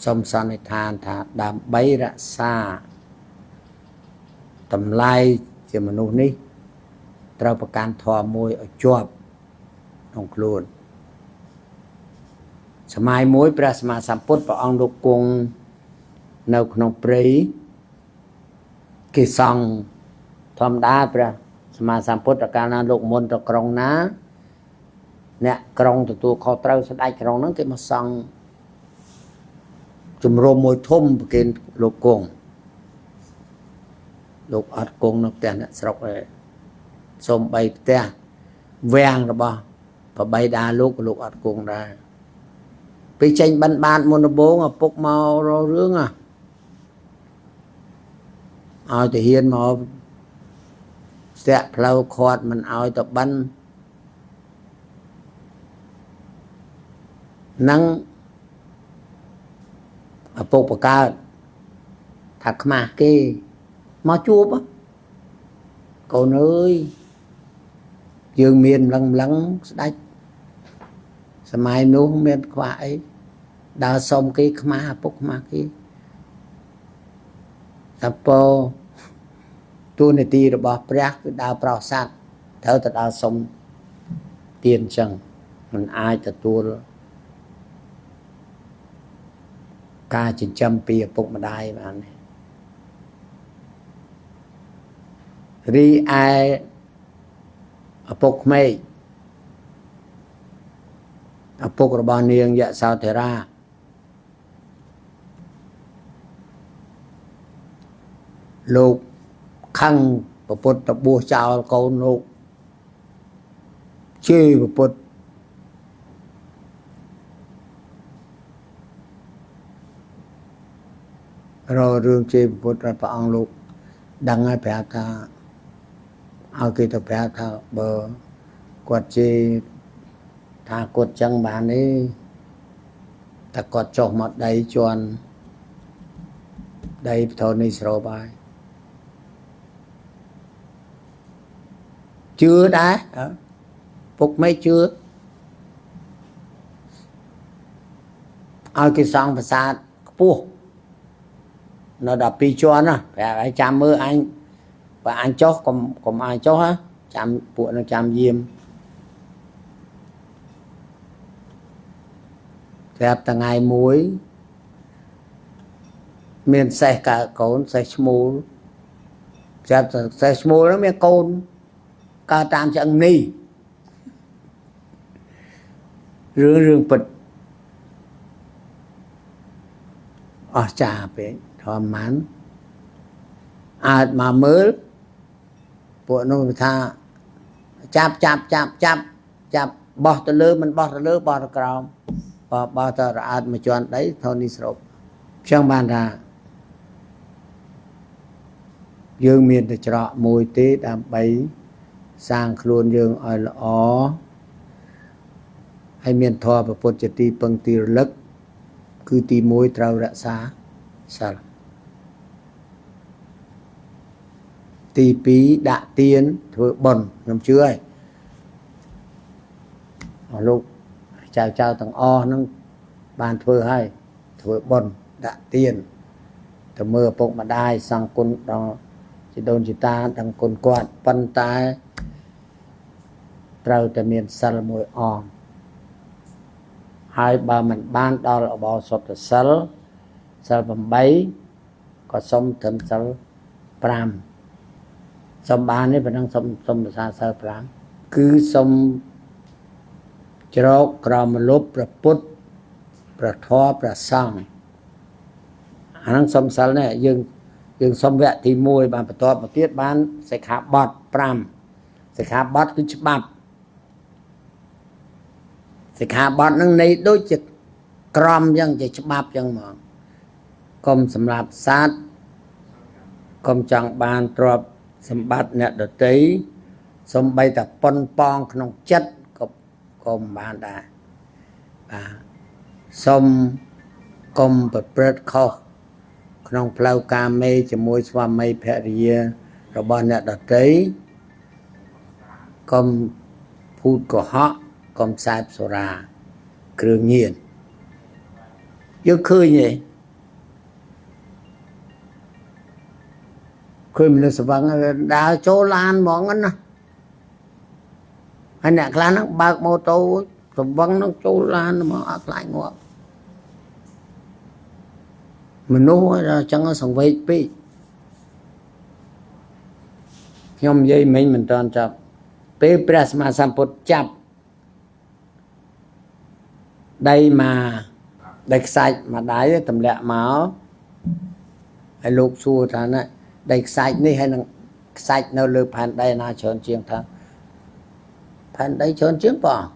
សូមសន្និដ្ឋានថាដើម្បីរក្សាតម្លៃជាមនុស្សនេះត្រូវប្រកាន់ធម៌មួយឲ្យជាប់ក្នុងខ្លួនសម័យមួយព្រះសម្មាសម្ពុទ្ធព្រះអង្គលោកគង់នៅក្នុងព្រៃគេសង់ធម្មតាព្រះសម្មាសម្ពុទ្ធកាលណាលោកមុនទៅក្រុងណាអ្នកក្រុងទទួលខុសត្រូវស្ដេចក្រុងហ្នឹងគេមកសង់ជំរំមួយធំប្រគេនលោកគង់លោកអត់គង់នៅផ្ទះអ្នកស្រុកឯងសូមបីផ្ទះវាំងរបស់ប្របីតាលោកអត់គង់ដែរពេលចេញបិណ្ឌបាតមុនដំបូងឪពុកមករករឿងឲ្យទៅហ៊ានមកស្ទាក់ផ្លូវខាត់មិនឲ្យទៅបិណ្ឌនឹងឪពុកបកើតថាខ្មាស់គេមកជួបកូនអើយយើងមានម្លឹងស្ដេចសម័យនោះមានខ្វះអីដើរសុំគេខ្មាស់ឪពុកខ្មាស់គេតែពោទូនាទីរបស់ព្រះគឺដើរប្រោសសัตว์ត្រូវទៅដើរសុំទានអញ្ចឹងមិនអាចទទួលការចិញ្ចឹមពីឪពុកម្ដាយបានទេរីឯឪពុកក្មេកឪពុករបស់នាងយសោធរាលោកខឹងប្រពុតទៅបួសចោលកូនលោកជេរប្រពុតរករឿងជេរប្រពុតព្រះអង្គលោកដឹងហើយប្រាប់ថាឲ្យគេទៅប្រាប់ថាបើគាត់ជេរថាគាត់ចឹងបានទេតែគាត់ចុះមកដីជន់ដីបធននេះស្រូបហើយជឿដែរពុកមិនជឿឲ្យគេសង់ប្រាសាទខ្ពស់នៅ12ជាន់ណាប្រាប់ឲ្យចាំមើលអញបើអញចុះកុំអញចុះចាំពួកនឹងចាំយាមប្រាប់ថ្ងៃមួយមានសេះកើកូនសេះឈ្មោលប្រាប់សេះឈ្មោលហ្នឹងមានកូនកើតតាមឆ្អឹងនេះរឿងពិតអស្ចារ្យពេកធម្មមានអាចមកមើលពួកនោះថាចាប់បោះទៅលើមិនបោះទៅលើបោះទៅក្រោមបោះទៅរអើតមកជន់ដីធននេះស្រូបចឹងបានថាយើងមានតែច្រកមួយទេដើម្បីសាងខ្លួនយើងឲ្យល្អហើយមានធម៌ពុទ្ធជាទីពឹងទីរលឹកគឺទី1ត្រូវរក្សាសិលទី2ដាក់ទានធ្វើបុណ្យខ្ញុំជឿហើយលោកចៅទាំងអស់ហ្នឹងបានធ្វើហើយធ្វើបុណ្យដាក់ទានទៅមើលឪពុកម្ដាយសង្ឃគុណដល់ជីដូនជីតាទាំងគុណគាត់ប៉ុន្តែត្រូវតែមានសិលមួយអងហើយបើមិនបានដល់ឧបោសថសិល8ក៏សុំត្រឹមសិល5សុំបានទេប៉ុណ្ណឹងសុំភាសាសិល5គឺសុំច្រកក្រមលុបព្រះពុទ្ធព្រះធម៌ព្រះសង្ឃអាហ្នឹងសុំសិលនេះយើងសុំវគ្គទី1បានបន្ទាប់មកទៀតបានសិក្ខាបទ5សិក្ខាបទគឺច្បាប់សិក្ខាបទហ្នឹងនៃដូចជាក្រមអញ្ចឹងជាច្បាប់អញ្ចឹងហ្មងកុំសម្រាប់សត្វកុំចង់បានទ្រព្យសម្បត្តិអ្នកដទៃសូម្បីតែប៉ុនប៉ងក្នុងចិត្តក៏មិនបានដែរបាទសូមកុំប្រព្រឹត្តខុសក្នុងផ្លូវកាមេជាមួយស្វាមីភរិយារបស់អ្នកដទៃកុំភូតកុហកកុំខ្សែបសូរាគ្រឿងញៀនយើងឃើញទេ khơi mình sờ văng đào chỗ lan món anh anh nè lan nó bạc mô tô sờ văng nó chỗ lan mà ác lại ngọ mình nói ra chẳng có sòng vây pi nhom dây mình tròn chập pe pras mà samput chập đây mà đạch sạch mà đái tầm lẹ máu hay lục xua thà này đạch sạch này hay là sạch nào lừa phản đây na chọn chiêng thằng phản đây chọn chiêng bỏ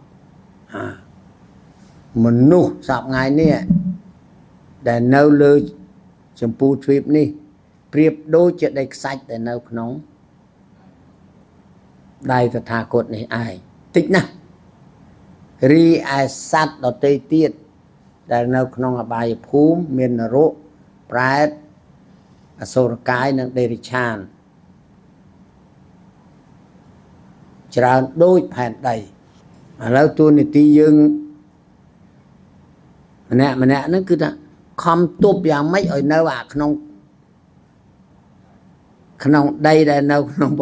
mình nu sạp ngày nè để nấu lừa chấm pu trip nè priệp đôi chuyện đạch sạch để nấu nóng đây là thà cột này ai tích nè ri ai sát ở tây tiết để nấu nóng bài phúm miền rộ pride số cái năng đề chan chả đôi phản đầy mà lâu tôi này tí dương mà nè nó cứ không tốt dạng mấy ở nơi à không đây đây đâu không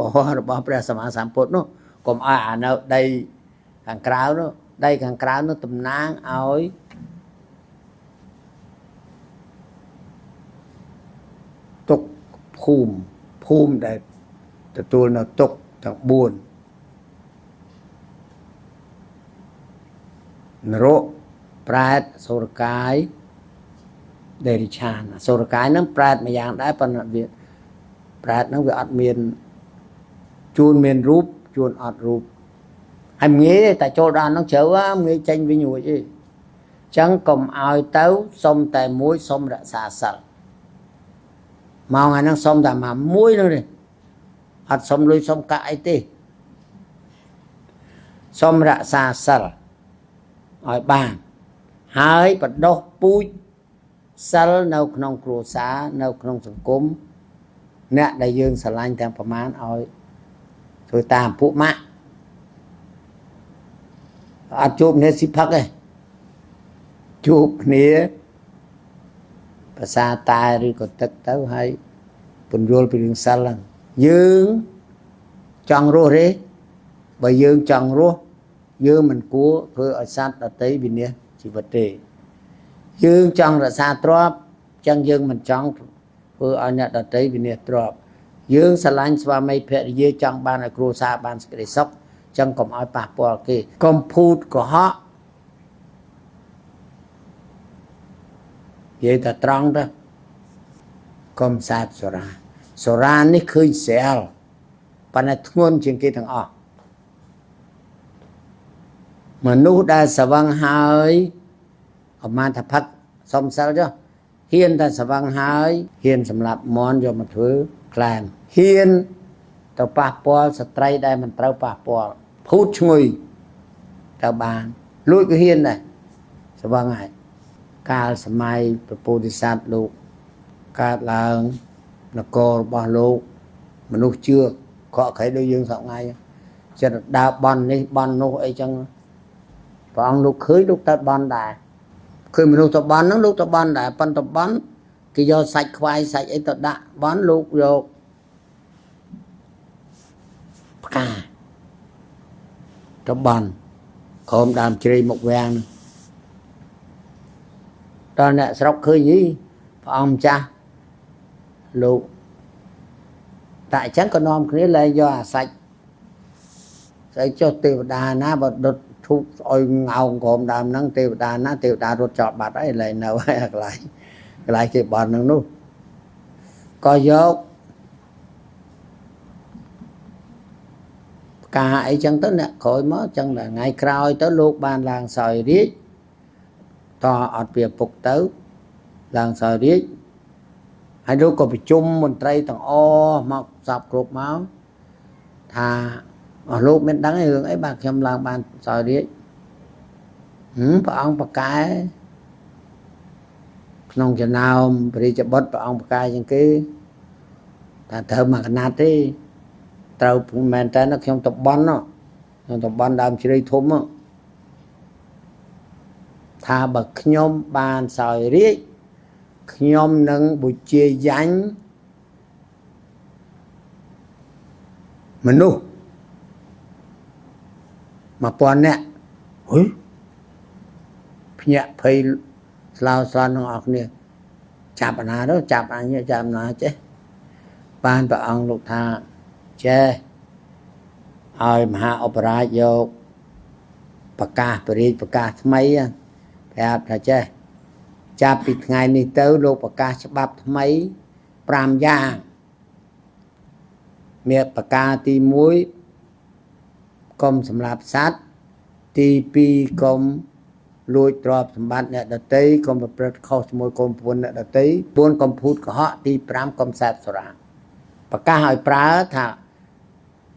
bỏ ra sama samput nó còn đâu đây càng kráo nó tầm nang ơi tục phùm để tôi nó tục thằng buồn nro pride số cái để chan số cái nó pride mà dạng đã phần việt pride nó về miền chuồn miền rúp chuồn rúp hay nghĩ tại chỗ ra nó chở quá nghĩ tranh với nhồi chứ chẳng cùng ai tấu xong tại muối xong đã xả sẵn mau ngày nó xong tại mà muối nữa đi hạt xong lui xong cãi tì xong đã xả sẵn ở bàn hai bật đốt bụi sẵn nâu nông cửu xá nâu nông sẵn cúm nè đại dương sẵn lanh thêm phẩm án ở rồi tàm phụ mạng chụp nè xí phắc ấy chụp nè và xa tai rồi còn tất tấu hay phần rôl bị đường xa lần dương chọn rô rê bởi dương chọn rô dương mình của thôi ở sát ở tới bên nè chỉ vật đề dương chọn là xa trọp chân dương mình chọn thôi ở nhật ở tới bên nè trọp dương xa lanh xóa mây phệ dương chọn ban ở cửu xa ban sẽ sốc chẳng còn ai bạc bỏ kì công phút của họ vậy ta trăng đó công sát sổ ra ní khơi xèo và nó thuôn trên kia thằng ọ mà nụ đa sả vang hơi ở mà thập phát xong sao chứ hiên ta sả vang hơi hiên sầm lạp món cho một thứ làm hiên tao bạc bỏ sả trai đây mình tao bạc bỏ phút người tao bàn lùi cái hiên này sả vang này ca sả mai bồ đề sát lục ca là cô bỏ lục mà lúc chưa có cái đôi dương sống ngay cho nó đào bòn đi bòn nô ấy chẳng và ông lúc khơi lúc ta bòn đài khi mình lúc ta bòn nó lúc ta bòn đài bòn ta bòn cái do sạch khoai sạch ấy ta đã bòn lúc rồi cả ta bòn không đàm chơi một vàng đó nè sọc khơi gì ông cha lúc tại chẳng có nom cái này do sạch sẽ cho tiêu đà na và đột thuốc ôi ngầu gồm đàm năng tiêu đà rút chọt bát ấy lại nào hay lại cái bọn năng luôn có dốc cả ấy chẳng tới nè khỏi mất chẳng là ngày cào tới lúc ban làng sòi riết to ọt việc phục tới làng sòi riết hai đứa có bị chung một trai thằng o mọc dọc ruột máu thà ở lúc mình đắng hưởng ấy bạc trong làng bàn sòi riết bà ông bà cái nông cho nào đi cho bớt bà ông bà cái chẳng cái ta thơ mà nát đi tao mình ta nó không tập bón nó tập bón đam chỉ đi thôm á tha bậc nhom bàn sòi riết nhom nâng buổi chia dánh មនុស្ស1000 នាក់ហុយភ្ញាក់ភ័យស្លោសន់ទាំងអស់គ្នាចាប់អាណាទៅចាប់អញចាប់ណាចេះបានព្រះអង្គលោកថាចេះឲ្យមហាឧបរាជយកប្រកាសបរិយាប្រកាសថ្មីប្រាប់ថាចេះចាប់ពីថ្ងៃនេះទៅលោកប្រកាសច្បាប់ថ្មី5យ៉ាងមានប្រការទី1កុំសម្លាប់សត្វទី2កុំលួចទ្រព្យសម្បត្តិអ្នកដទៃកុំប្រព្រឹត្តខុសជាមួយកូនប្រពន្ធអ្នកដទៃ4កុំភូតកុហកទី5កុំសេពសុរាប្រកាសឲ្យប្រើថា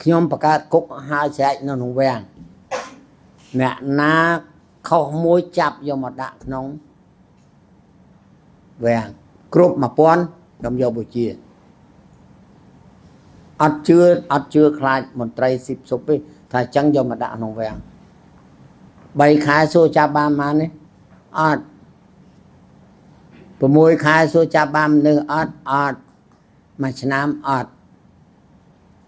ខ្ញុំបង្កើតគុកហើយស្រែកនៅក្នុងវាំងអ្នកណាខុសមួយចាប់យកមកដាក់ក្នុងវាំងគ្រប់1000ខ្ញុំយកបូជាអត់ជឿខ្លាចមន្ត្រីស៊ីបសុបទេថាអញ្ចឹងយកមកដាក់ក្នុងវាំង3ខែសួរចាប់បានប៉ុន្មាននេះអត់6ខែសួរចាប់បានមនុស្សអត់1ឆ្នាំអត់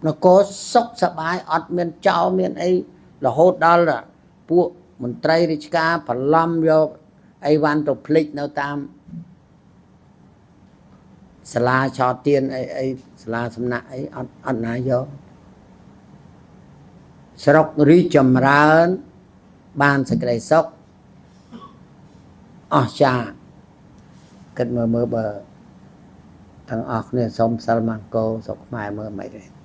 នគរសុខសប្បាយអត់មានចោលមានអីរហូតដល់ពួកមន្ត្រីរាជការប្រឡំយកអីវ៉ាន់ទៅភ្លេចនៅតាមសាលាឆោតទៀនអីសាលាសំណាក់អីអត់ណាយកស្រុករីកចម្រើនបានសេចក្តីសុខអស្ចារ្យគិតមើលបើទាំងអស់គ្នាសូមសិលមង្គលសុខខ្មែរមើលមិនទេ